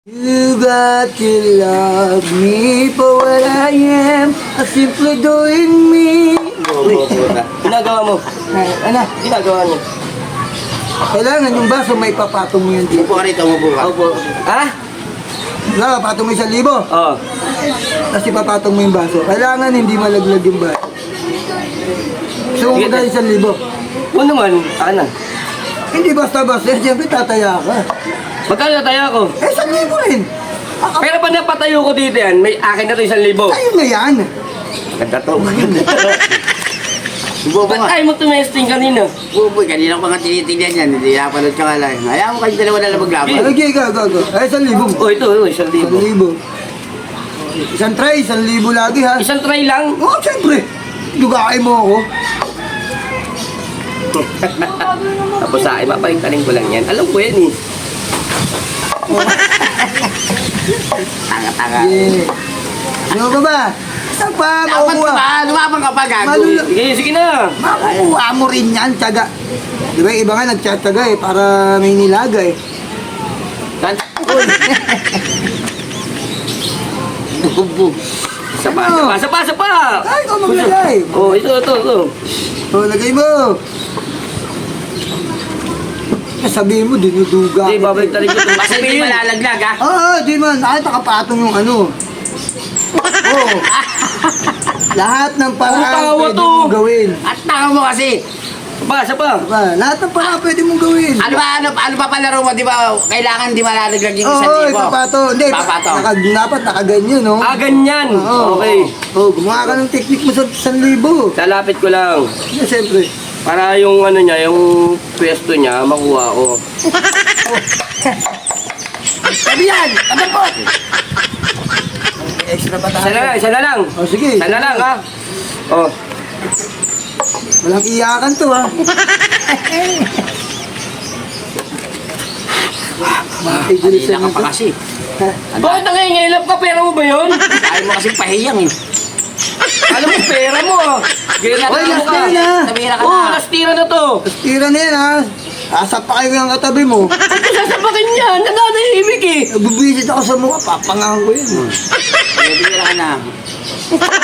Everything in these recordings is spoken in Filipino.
You got to love me for what I am, simply doing me. Ginagawa mo. Ano? Ginagawa niyo. Kailangan yung baso may papatong mo yan dito. Upo ka rito, umupo ka. Opo. Ha? Wala, papatong mo 1,000. Oo. Tapos ipapatong mo yung baso. Kailangan hindi malaglag yung baso. So, Sige, magkano 1,000? Oo naman. Ana. Hindi basta-basta, siyempre tataya ka. Magkano na tayo ako? 1,000 rin. Pero pag napatayo ko dito yan, may akin na to 1,000. Ayun na yan. Ganda to. Umupo Ba't ka. ayaw mo tumesting kanina? Umupo, kanina ko mga tinitignan yan. Hindi napanood ka nga lang. Hayaan mo kayo dalawa na lang maglaban. Lagi, gago. Ay, 1,000. Oh, ito, 1,000. 1,000. Isang try, 1,000 lagi ha. Isang try lang. Oo, siyempre. Lugain mo ako. Tapos sa akin, mapahingkaling ko lang yan. Alam ko yan eh. Tanga-tanga. Yeah. Ano ba ba? Saan pa Dapat makukuha? ba? Lumabang ka pa, gago. Malula- Sige, sige na. Makukuha mo rin yan, tiyaga. Di ba, iba nga nagtsatsaga eh, para may nilaga eh. Bubog. Sapa, Ano? sapa. Ay, ikaw maglagay. Oh, ito. O, lagay mo. Sabihin mo, dinuduga. Hindi, babalik tayo dito. Basta hindi malalaglag, ha? Oo, di man. Kahit nakapatong yung ano. Oo. Lahat ng paraan Ang tawa pwede to. mong gawin. At tanga mo kasi. Sapa. Diba? Lahat ng paraan pwede mong gawin. Ano ba palaro mo, di ba? Kailangan di malalaglag yung Oo, 1,000. ipapato. Hindi, Papato. dapat nakaganyan, no? Ah, ganyan. Oo. Okay. Oo, gumawa ka ng technique mo sa 1,000. Lalapit ko lang. Yeah, siyempre. Para yung ano niya, yung pwesto niya, makuha ko. Sabi yan! Kadapot! Extra pa tayo. Isa na lang. O, sige. Isa na lang, ha? Oh. Walang iyakan to, ha? Kanina ka pa kasi. Bakit nangingilap ka? Pera mo ba yun? Ayaw mo kasi pahiyang, eh. Alam mo, pera mo. Gaya Oy, mo last ka. na yan, ha? Tabira ka Oh, na. last tira na to. Tira na yan, ha? Asap pa kayo ng katabi mo. Ba't ko sasapakin yan? Nananahimik eh. Bubisit ako sa mukha, papangahan ko yun. Tabira ka na.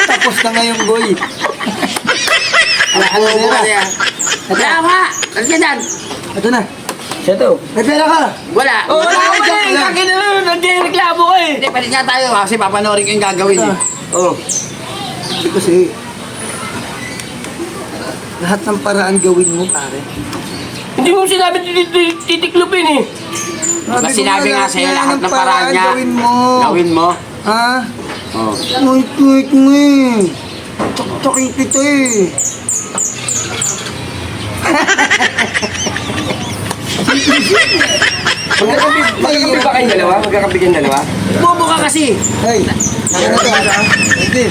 Tapos na ngayon, boy. Ano Umupo ka na? siya. Kaya nga! Kasi dyan! Ito na. Ito. May pera ka. Wala! Oh, wala Ay, ko joke eh. lang. Kakin na lang. Nagreklamo ko eh. Hindi, palit nga tayo kasi papanoorin ko yung gagawin, eh. Oh. Hindi kasi, lahat ng paraan gawin mo, pare. Hindi mo sinabi titiklupin eh. Diba sinabi nga sa'yo lahat ng paraan niya. Gawin mo. Gawin mo. Ha? Oh. Wait mo eh. Tok-tokin kita eh. Magkakapi ba kayong dalawa? Magkakapi kayong dalawa? Bobo ka kasi! Hey, ano na to? Ito.